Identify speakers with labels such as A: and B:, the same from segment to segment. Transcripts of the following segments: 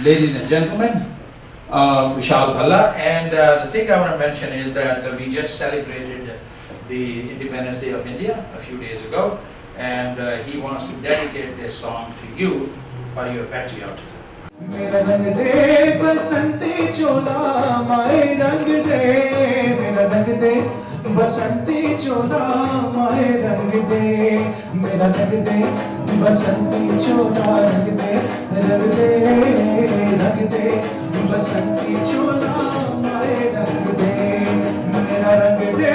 A: ladies and gentlemen, Vishal Bhalla, and the thing I want to mention is that we just celebrated the Independence Day of India a few days ago, and he wants to dedicate this song to you for your patriotism.
B: मेरा रंग दे बसंती चोला माए रंग दे मेरा रंग दे बसंती चोला माए रंग दे मेरा रंग दे बसंती चोला रंग दे बसंती चोला माए रंग दे मेरा रंग दे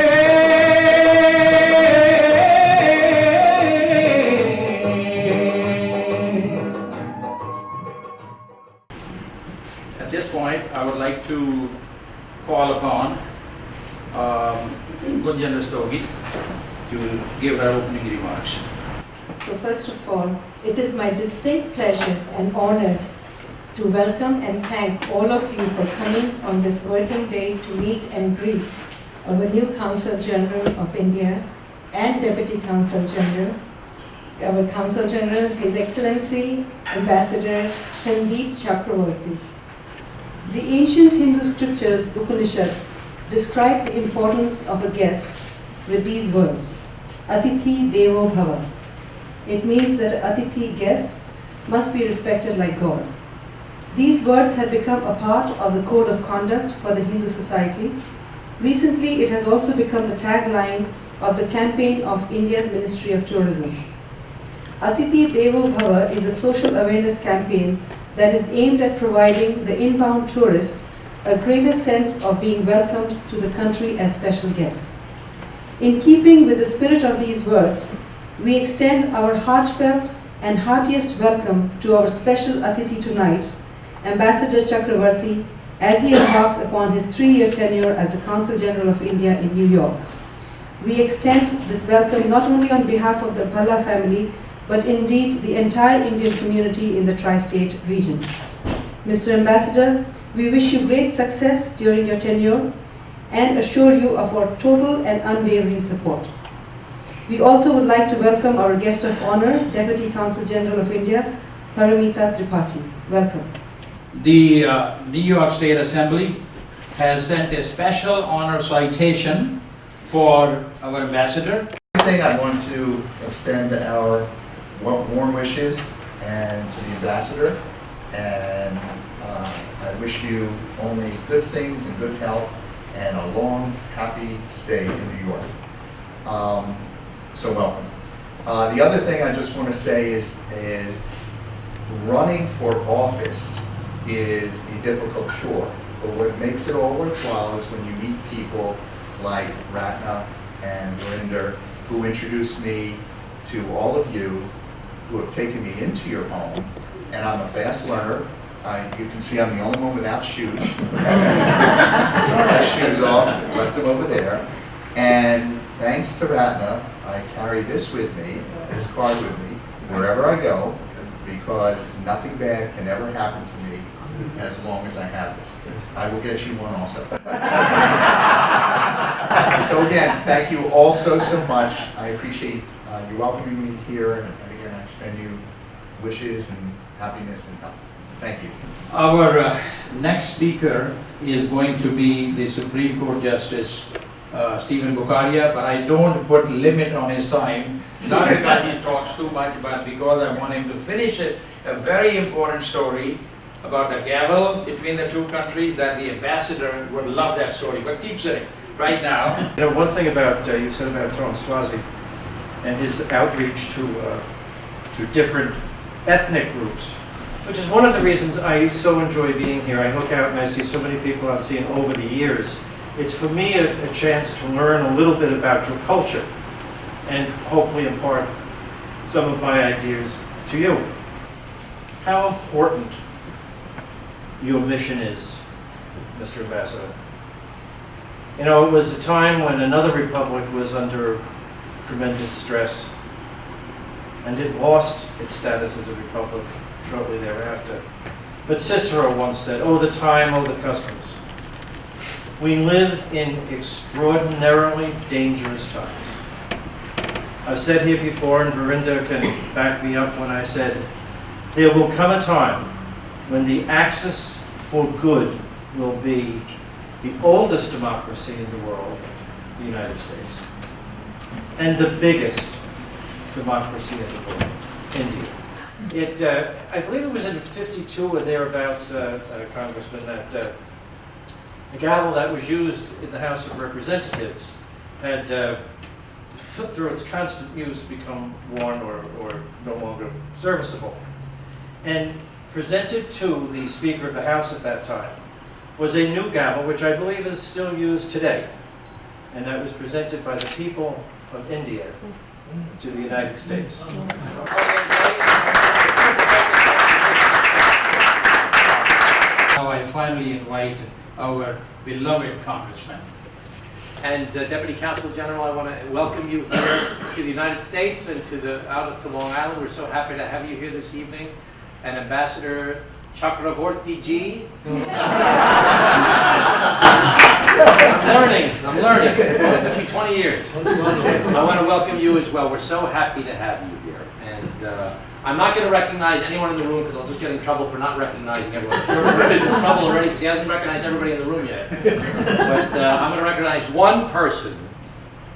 A: At this point, I would like to call upon Gunjan Rastogi to give her opening remarks.
C: So first of all, it is my distinct pleasure and honor to welcome and thank all of you for coming on this working day to meet and greet our new Consul General of India and Deputy Consul General, our Consul General, His Excellency Ambassador Sandeep Chakravarti. The ancient Hindu scriptures, Upanishad, describe the importance of a guest with these words, Atithi Devo Bhava. It means that an Atithi guest must be respected like God. These words have become a part of the code of conduct for the Hindu society. Recently, it has also become the tagline of the campaign of India's Ministry of Tourism. Atithi Devo Bhava is a social awareness campaign that is aimed at providing the inbound tourists a greater sense of being welcomed to the country as special guests. In keeping with the spirit of these words, we extend our heartfelt and heartiest welcome to our special Atithi tonight, Ambassador Chakravarti, as he embarks upon his 3-year tenure as the Consul General of India in New York. We extend this welcome not only on behalf of the Bhalla family, but indeed the entire Indian community in the tri-state region. Mr. Ambassador, we wish you great success during your tenure and assure you of our total and unwavering support. We also would like to welcome our guest of honor, Deputy Consul General of India, Paramita Tripathi. Welcome.
A: The New York State Assembly has sent a special honor citation for our ambassador.
D: I want to extend our warm wishes and to the ambassador, and I wish you only good things and good health and a long, happy stay in New York. So welcome. The other thing I just want to say is running for office is a difficult chore, but what makes it all worthwhile is when you meet people like Ratna and Verinder, who introduced me to all of you, who have taken me into your home, and I'm a fast learner. You can see I'm the only one without shoes. I took my shoes off, left them over there, and thanks to Ratna, I carry this with me, this card with me, wherever I go, because nothing bad can ever happen to me as long as I have this. I will get you one also. So again, thank you all so much. I appreciate you welcoming me here, and again, I extend you wishes and happiness and health. Thank you.
A: Our next speaker is going to be the Supreme Court Justice Stephen Bukharia, but I don't put limit on his time, not because he talks too much, but because I want him to finish a very important story about the gavel between the two countries that the ambassador would love that story, but keep sitting right now.
E: You know, one thing about, you said about Tom Swazi and his outreach to different ethnic groups, which is one of the reasons I so enjoy being here. I look out and I see so many people I've seen over the years. It's for me a chance to learn a little bit about your culture and hopefully impart some of my ideas to you. How important your mission is, Mr. Ambassador. You know, it was a time when another republic was under tremendous stress, and it lost its status as a republic shortly thereafter. But Cicero once said, "Oh, the time, oh, the customs." We live in extraordinarily dangerous times. I've said here before, and Verinder can back me up when I said, there will come a time when the axis for good will be the oldest democracy in the world, the United States, and the biggest democracy in the world, India. I believe it was in 52 or thereabouts, Congressman, that the gavel that was used in the House of Representatives had, through its constant use, become worn or no longer serviceable. And presented to the Speaker of the House at that time was a new gavel, which I believe is still used today. And that was presented by the people of India to the United States.
A: Now I finally invite our beloved Congressman.
F: And Deputy Counsel General, I want to welcome you here to the United States and out to Long Island. We're so happy to have you here this evening. And Ambassador Chakravorty Ji. I'm learning. It took me 20 years. I want to welcome you as well. We're so happy to have you here. And I'm not going to recognize anyone in the room because I'll just get in trouble for not recognizing everyone. He's in trouble already because he hasn't recognized everybody in the room yet. But I'm going to recognize one person,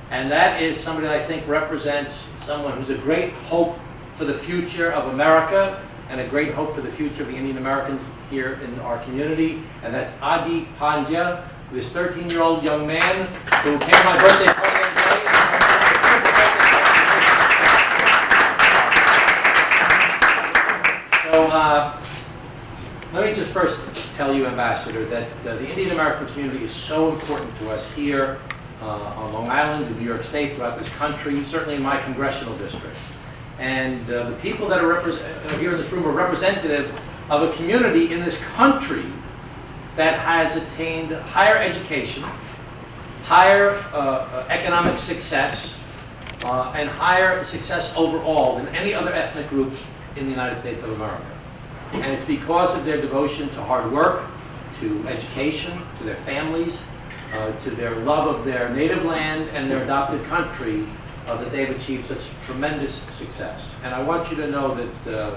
F: and that is somebody that I think represents someone who's a great hope for the future of America and a great hope for the future of the Indian Americans here in our community, and that's Adi Pandya, this 13-year-old young man who came to my birthday party today. So let me just first tell you, Ambassador, that the Indian American community is so important to us here on Long Island, in New York State, throughout this country, certainly in my congressional district. And the people that are here in this room are representative of a community in this country that has attained higher education, higher economic success, and higher success overall than any other ethnic group in the United States of America. And it's because of their devotion to hard work, to education, to their families, to their love of their native land and their adopted country that they've achieved such tremendous success. And I want you to know that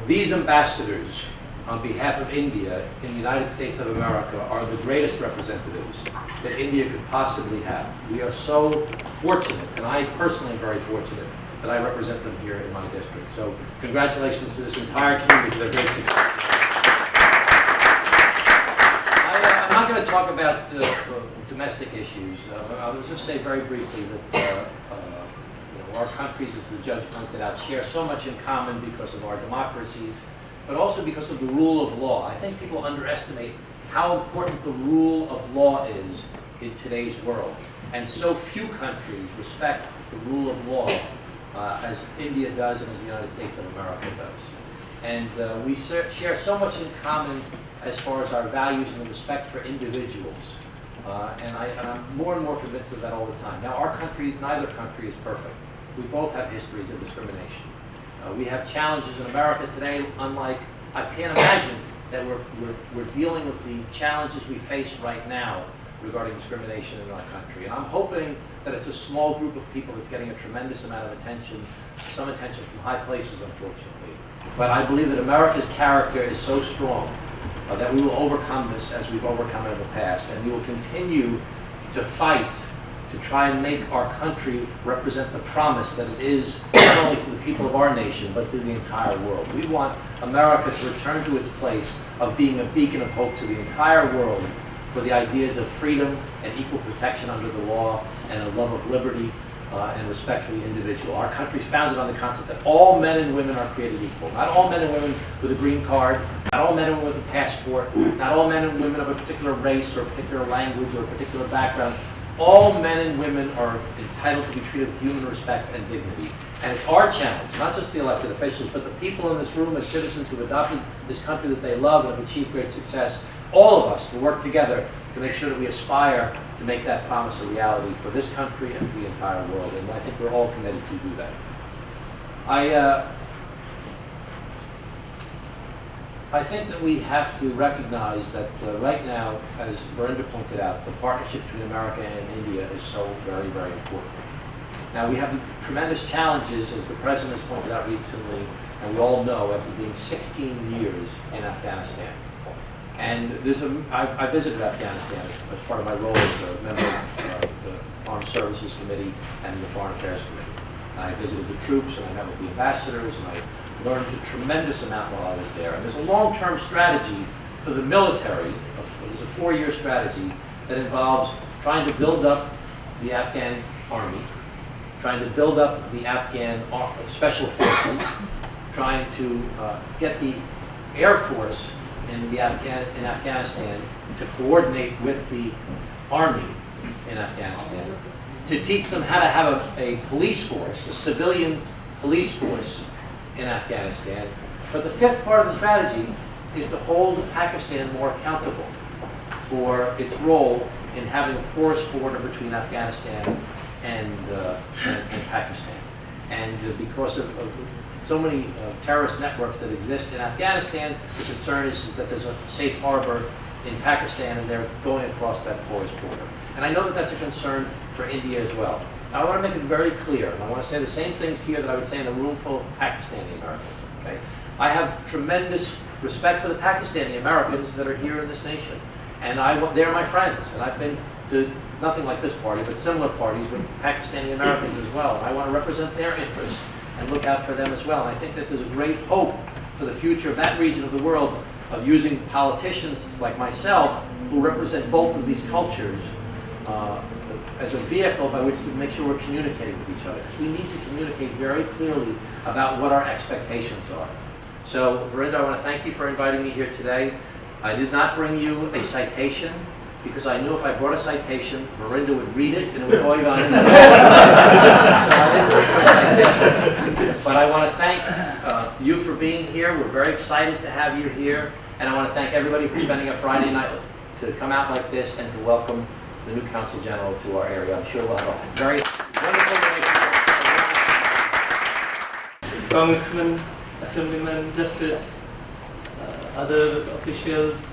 F: these ambassadors on behalf of India in the United States of America are the greatest representatives that India could possibly have. We are so fortunate, and I personally am very fortunate, that I represent them here in my district. So congratulations to this entire community for their great success. I'm not going to talk about domestic issues. I'll just say very briefly that our countries, as the judge pointed out, share so much in common because of our democracies, but also because of the rule of law. I think people underestimate how important the rule of law is in today's world. And so few countries respect the rule of law as India does and as the United States of America does. And we share so much in common as far as our values and the respect for individuals. And I'm more and more convinced of that all the time. Now, neither country is perfect. We both have histories of discrimination. We have challenges in America today, unlike, I can't imagine that we're dealing with the challenges we face right now regarding discrimination in our country. And I'm hoping that it's a small group of people that's getting a tremendous amount of attention, some attention from high places, unfortunately. But I believe that America's character is so strong that we will overcome this as we've overcome it in the past. And we will continue to fight to try and make our country represent the promise that it is not only to the people of our nation, but to the entire world. We want America to return to its place of being a beacon of hope to the entire world for the ideas of freedom and equal protection under the law and a love of liberty and respect for the individual. Our country is founded on the concept that all men and women are created equal. Not all men and women with a green card, not all men and women with a passport, not all men and women of a particular race or a particular language or a particular background. All men and women are entitled to be treated with human respect and dignity. And it's our challenge, not just the elected officials, but the people in this room as citizens who have adopted this country that they love and have achieved great success, all of us to work together to make sure that we aspire to make that promise a reality for this country and for the entire world. And I think we're all committed to do that. I think that we have to recognize that right now, as Verinda pointed out, the partnership between America and India is so very, very important. Now, we have tremendous challenges, as the President has pointed out recently, and we all know after being 16 years in Afghanistan. And I visited Afghanistan as part of my role as a member of the Armed Services Committee and the Foreign Affairs Committee. I visited the troops and I met with the ambassadors and I learned a tremendous amount while I was there. And there's a long-term strategy for the military, there's a 4-year strategy that involves trying to build up the Afghan army, trying to build up the Afghan special forces, trying to get the Air Force in Afghanistan to coordinate with the army in Afghanistan, to teach them how to have a police force, a civilian police force in Afghanistan. But the fifth part of the strategy is to hold Pakistan more accountable for its role in having a porous border between Afghanistan and Pakistan. And because of so many terrorist networks that exist in Afghanistan, the concern is that there's a safe harbor in Pakistan and they're going across that porous border. And I know that that's a concern for India as well. Now, I want to make it very clear, and I want to say the same things here that I would say in a room full of Pakistani Americans. Okay? I have tremendous respect for the Pakistani Americans that are here in this nation. And they're my friends, and I've been to nothing like this party, but similar parties with Pakistani Americans as well. And I want to represent their interests and look out for them as well. And I think that there's a great hope for the future of that region of the world of using politicians like myself who represent both of these cultures as a vehicle by which to make sure we're communicating with each other. Because we need to communicate very clearly about what our expectations are. So, Verinda, I want to thank you for inviting me here today. I did not bring you a citation because I knew if I brought a citation, Verinda would read it and it would go on. So I didn't bring my citation. But I want to thank you for being here. We're very excited to have you here. And I want to thank everybody for spending a Friday night to come out like this and to welcome the new Consul General to our area. I'm sure we'll have a very wonderful relationship.
G: Congressman, Assemblyman, Justice, other officials,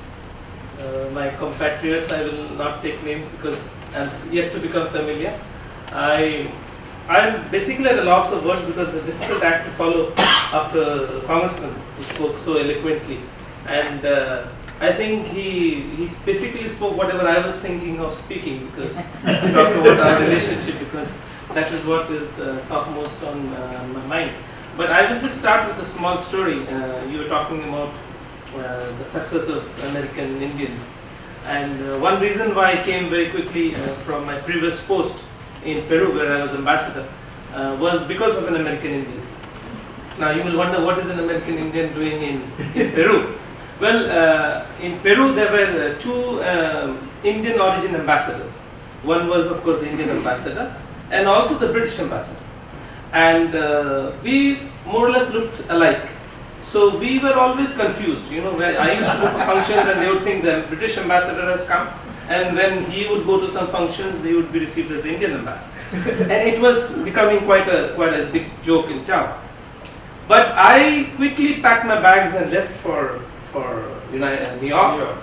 G: my compatriots, I will not take names because I'm yet to become familiar. I'm basically at a loss of words because it's a difficult act to follow after the Congressman who spoke so eloquently. And I think he basically spoke whatever I was thinking of speaking, because he talked about our relationship, because that is what is topmost on my mind. But I will just start with a small story. You were talking about the success of American Indians. And one reason why I came very quickly from my previous post in Peru, where I was ambassador, was because of an American Indian. Now you will wonder, what is an American Indian doing in Peru? Well, in Peru there were two Indian origin ambassadors. One was, of course, the Indian ambassador and also the British ambassador. And we more or less looked alike. So we were always confused, you know, where I used to go for functions and they would think the British ambassador has come, and when he would go to some functions, they would be received as the Indian ambassador. And it was becoming quite a big joke in town. But I quickly packed my bags and left for New York,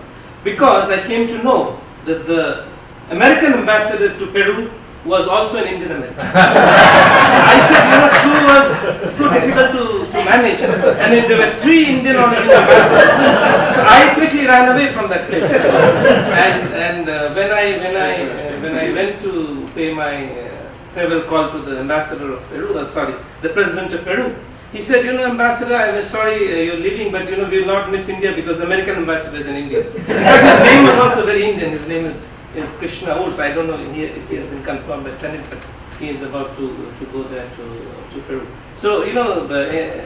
G: because I came to know that the American ambassador to Peru was also an Indian American. I said, you know, two was too difficult to manage, and if there were three Indian origin ambassadors, so I quickly ran away from that place. And when I went to pay my farewell call to the ambassador of Peru, the president of Peru, he said, you know, Ambassador, I'm sorry you're leaving, but you know, we will not miss India because American ambassador is in India. In fact, his name was also very Indian. His name is Krishna Urs. I don't know if he has been confirmed by Senate, but he is about to go there to Peru. So, you know,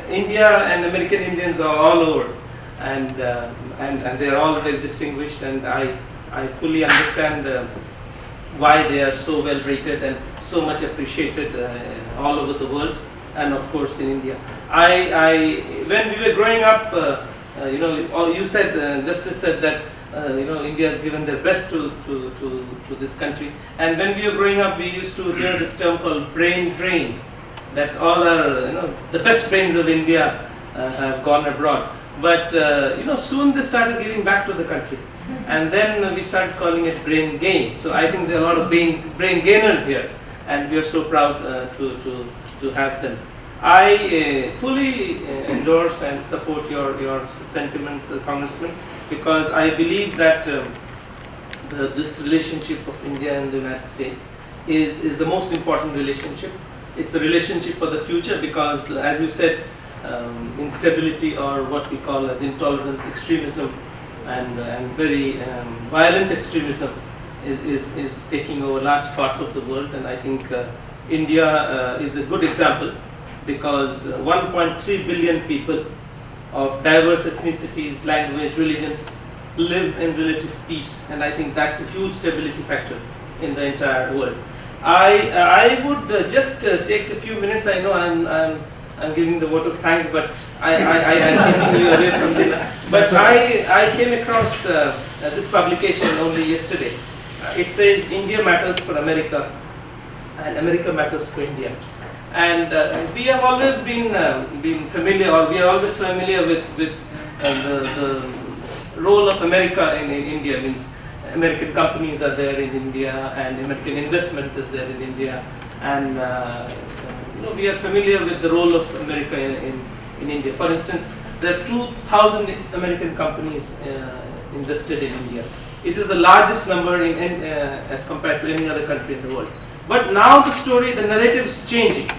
G: India and American Indians are all over, and they are all very distinguished, and I fully understand why they are so well rated and so much appreciated all over the world, and of course in India. When we were growing up, you know, you said, Justice said that you know, India has given their best to this country. And when we were growing up, we used to hear this term called brain drain, that all our, you know, the best brains of India have gone abroad. But you know, soon they started giving back to the country, and then we started calling it brain gain. So I think there are a lot of brain gainers here, and we are so proud to have them. I fully endorse and support your sentiments, Congressman, because I believe that this relationship of India and the United States is the most important relationship. It's a relationship for the future because, as you said, instability or what we call as intolerance, extremism, and very violent extremism is taking over large parts of the world. And I think India is a good example because 1.3 billion people of diverse ethnicities, language, religions live in relative peace, and I think that's a huge stability factor in the entire world. I would just take a few minutes. I know I'm giving the vote of thanks, but I'm taking you away from dinner. But I came across this publication only yesterday. It says India matters for America, and America matters for India. And we have always been familiar, or we are always familiar with the role of America in India. Means American companies are there in India, and American investment is there in India, and we are familiar with the role of America in India. For instance, there are 2,000 American companies invested in India. It is the largest number as compared to any other country in the world. But now the narrative is changing.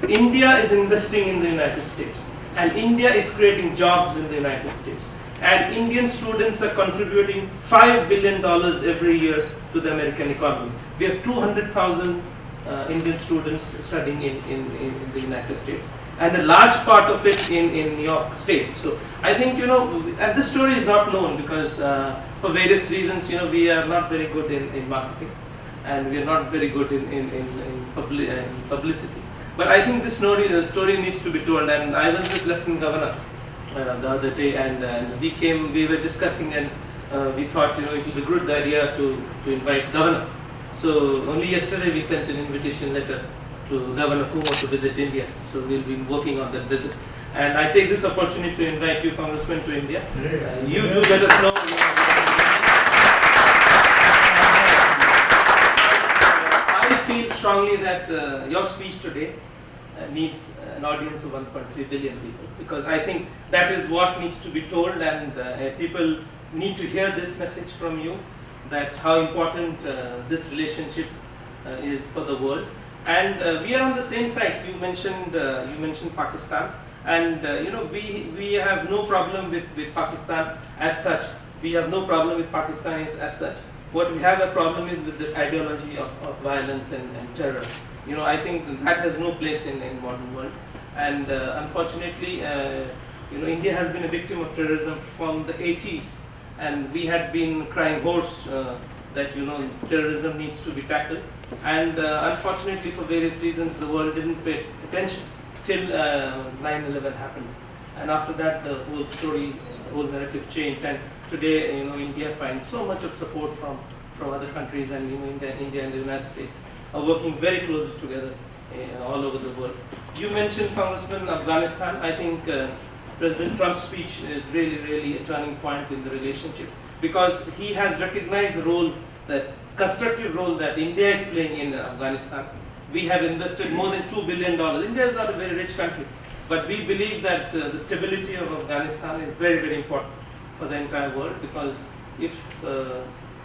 G: India is investing in the United States, and India is creating jobs in the United States. And Indian students are contributing $5 billion every year to the American economy. We have 200,000 Indian students studying in the United States, and a large part of it in New York State. So I think, and this story is not known because for various reasons, we are not very good in marketing, and we are not very good in publicity. But I think the story needs to be told. And I was with Lieutenant Governor the other day, and we were discussing, and we thought it would be a good idea to invite Governor. So only yesterday we sent an invitation letter to Governor Kumar to visit India. So we'll be working on that visit. And I take this opportunity to invite you, Congressman, to India. You do let us know. I feel strongly that your speech today needs an audience of 1.3 billion people, because I think that is what needs to be told, and people need to hear this message from you, that how important this relationship is for the world. And we are on the same side. You mentioned Pakistan, and we have no problem with Pakistan as such. We have no problem with Pakistanis as such. What we have a problem is with the ideology of violence and terror. I think that has no place in modern world. And unfortunately, India has been a victim of terrorism from the 80s, and we had been crying hoarse that terrorism needs to be tackled. And unfortunately, for various reasons, the world didn't pay attention till 9/11 happened. And after that, the whole story, the whole narrative changed. And today, India finds so much of support from other countries, and India and the United States are working very closely together all over the world. You mentioned, Congressman, Afghanistan. I think President Trump's speech is really a turning point in the relationship, because he has recognized the role, that constructive role that India is playing in Afghanistan. We have invested more than $2 billion. India is not a very rich country, but we believe that the stability of Afghanistan is very important for the entire world, because if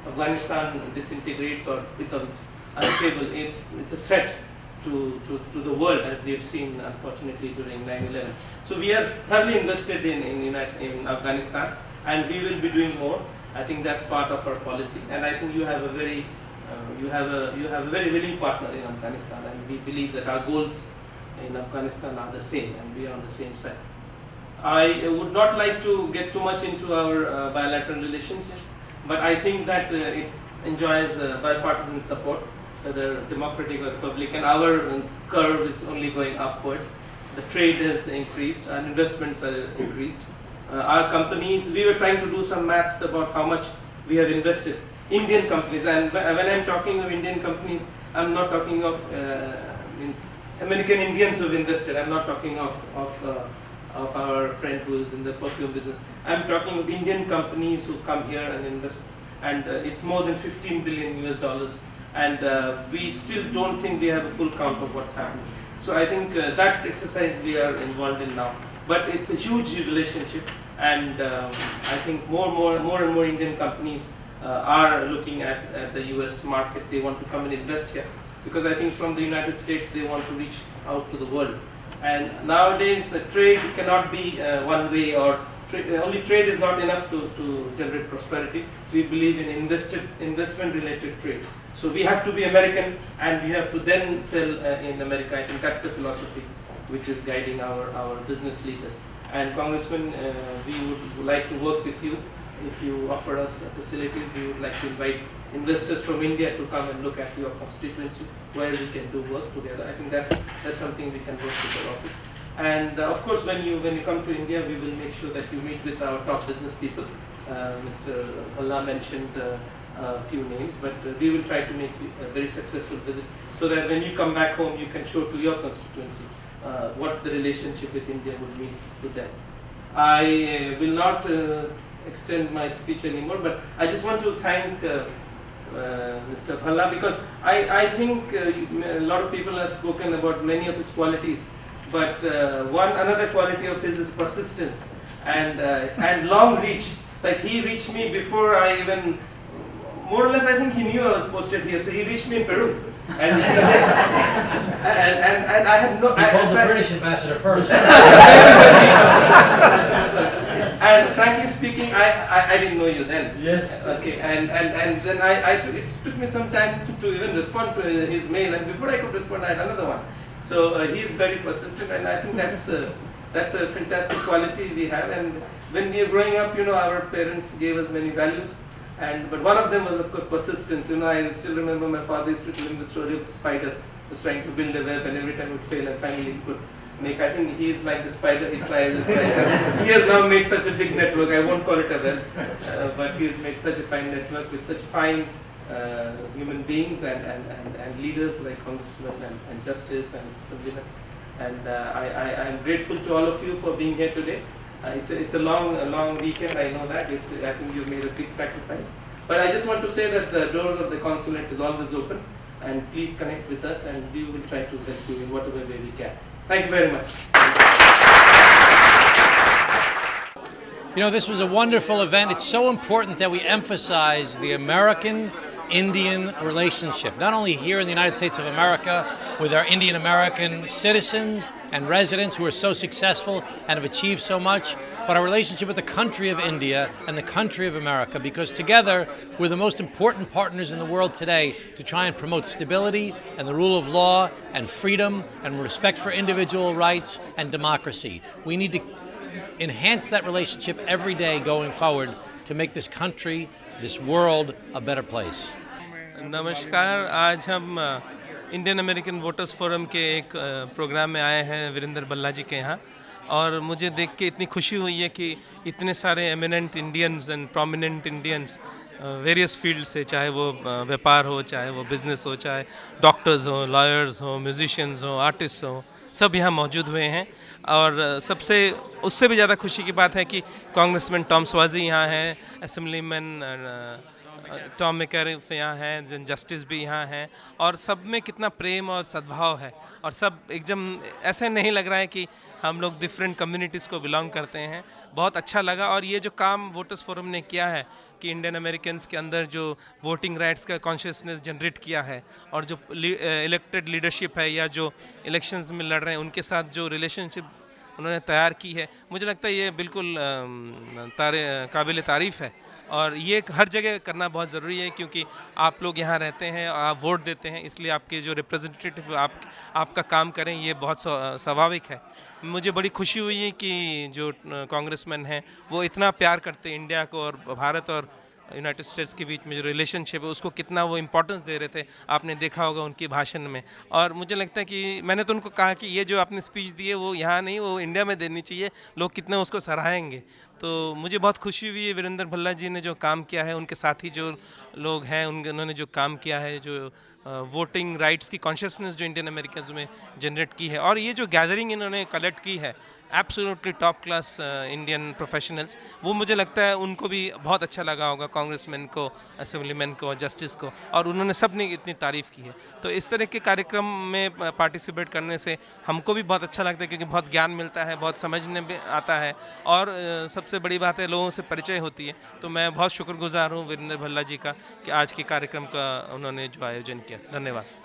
G: Afghanistan disintegrates or becomes unstable, it's a threat to the world, as we have seen, unfortunately, during 9/11. So we are thoroughly invested in Afghanistan, and we will be doing more. I think that's part of our policy, and I think you have a very willing partner in Afghanistan, and we believe that our goals in Afghanistan are the same, and we are on the same side. I would not like to get too much into our bilateral relationship, but I think that it enjoys bipartisan support, whether democratic or republican. Our curve is only going upwards. The trade has increased, and investments are increased. Our companies, we were trying to do some maths about how much we have invested. Indian companies, and when I'm talking of Indian companies, I'm not talking of American Indians who have invested. I'm not talking of our friend who is in the perfume business. I'm talking of Indian companies who come here and invest, and it's more than $15 billion US. And we still don't think we have a full count of what's happening. So I think that exercise we are involved in now. But it's a huge relationship, and I think more and more Indian companies are looking at the US market. They want to come and invest here, because I think from the United States they want to reach out to the world. And nowadays trade cannot be one way, or only trade is not enough to generate prosperity. We believe in investment related trade. So we have to be American, and we have to then sell in America. I think that's the philosophy which is guiding our business leaders. And Congressman, we would like to work with you. If you offer us facilities, we would like to invite investors from India to come and look at your constituency, where we can do work together. I think that's something we can work with your office. And of course, when you come to India, we will make sure that you meet with our top business people. Mr. Allah mentioned a few names, but we will try to make a very successful visit, so that when you come back home, you can show to your constituency what the relationship with India would mean to them. I will not extend my speech anymore, but I just want to thank Mr. Bhalla, because I think a lot of people have spoken about many of his qualities, but another quality of his is persistence and long reach. Like, he reached me before I even, more or less, I think he knew I was posted here, so he reached me in Peru. And I had no.
F: He called the British ambassador first.
G: And frankly speaking, I didn't know you then.
F: Yes.
G: Okay. And then it took me some time to even respond to his mail, and before I could respond, I had another one. So he is very persistent, and I think that's a fantastic quality we have. And when we were growing up, our parents gave us many values. But one of them was, of course, persistence. I still remember my father used to tell me the story of the spider who was trying to build a web, and every time it would fail, and finally he could make. I think he is like the spider. He tries and tries. He has now made such a big network. I won't call it a web, but he has made such a fine network with such fine human beings and leaders like Congressman and Justice and Sabina. And I am grateful to all of you for being here today. It's a long weekend, I know that. I think you've made a big sacrifice. But I just want to say that the doors of the consulate is always open, and please connect with us, and we will try to help you in whatever way we can. Thank you very much.
F: This was a wonderful event. It's so important that we emphasize the American-Indian relationship, not only here in the United States of America with our Indian American citizens and residents who are so successful and have achieved so much, but our relationship with the country of India and the country of America, because together we're the most important partners in the world today to try and promote stability and the rule of law and freedom and respect for individual rights and democracy. We need to enhance that relationship every day going forward to make this country, this world, a better place.
G: नमस्कार, आज हम Indian American voters forum के एक programme में आए हैं वीरेंद्र भल्ला जी के यहाँ, और मुझे देख के इतनी खुशी हुई है कि इतने सारे eminent Indians and prominent Indians various field से, चाहे वो व्यापार हो, चाहे वो बिजनेस हो, चाहे डॉक्टर्स हो, लॉयर्स हो, म्यूजिशियंस हो, आर्टिस्ट हो, सब यहाँ मौजूद हुए हैं। और उससे भी ज़्यादा खुशी की बात है कि कांग्रेसमैन टॉम स्वाजी यहाँ हैं, असेंबलीमैन टॉम मैकेरिफ यहाँ हैं, जस्टिस भी यहाँ हैं, और सब में कितना प्रेम और सद्भाव है, और सब एकदम ऐसे नहीं लग रहा है कि हम लोग डिफरेंट कम्युनिटीज़ को बिलोंग करते हैं। बहुत अच्छा लगा। और ये जो काम वोटर्स फोरम ने किया है कि इंडियन अमेरिकन्स के अंदर जो वोटिंग राइट्स का कॉन्शियसनेस जनरेट किया है, और जो इलेक्टेड लीडरशिप है या जो इलेक्शंस में लड़ रहे हैं उनके साथ जो रिलेशनशिप उन्होंने तैयार की है, मुझे लगता है ये बिल्कुल काबिल तारीफ़ है। और ये हर जगह करना बहुत ज़रूरी है, क्योंकि आप लोग यहाँ रहते हैं और आप वोट देते हैं, इसलिए आपके जो रिप्रेजेंटेटिव आपका काम करें, ये बहुत स्वाभाविक है। मुझे बड़ी खुशी हुई है कि जो कांग्रेसमैन हैं वो इतना प्यार करते हैं इंडिया को, और भारत और यूनाइटेड स्टेट्स के बीच में जो रिलेशनशिप है उसको कितना वो इम्पोर्टेंस दे रहे थे, आपने देखा होगा उनकी भाषण में। और मुझे लगता है कि मैंने तो उनको कहा कि ये जो आपने स्पीच दी है वो यहाँ नहीं, वो इंडिया में देनी चाहिए, लोग कितने उसको सराहेंगे। तो मुझे बहुत खुशी हुई है वीरेंद्र भल्ला जी ने जो काम किया है, उनके साथी जो लोग हैं उन्होंने जो काम किया है, जो वोटिंग राइट्स की कॉन्शियसनेस जो इंडियन अमेरिकन्स में जनरेट की है, और ये जो गैदरिंग इन्होंने कलेक्ट की है
H: absolutely top class Indian professionals. वो मुझे लगता है उनको भी बहुत अच्छा लगा होगा, कांग्रेसमैन को, असेंबलीमैन को, जस्टिस को, और उन्होंने सब ने इतनी तारीफ़ की है। तो इस तरह के कार्यक्रम में पार्टिसिपेट करने से हमको भी बहुत अच्छा लगता है, क्योंकि बहुत ज्ञान मिलता है, बहुत समझने में आता है, और सबसे बड़ी बात है लोगों से परिचय होती है। तो मैं बहुत शुक्रगुजार हूँ वीरेंद्र भल्ला जी का कि आज के कार्यक्रम का उन्होंने जो आयोजन किया। धन्यवाद।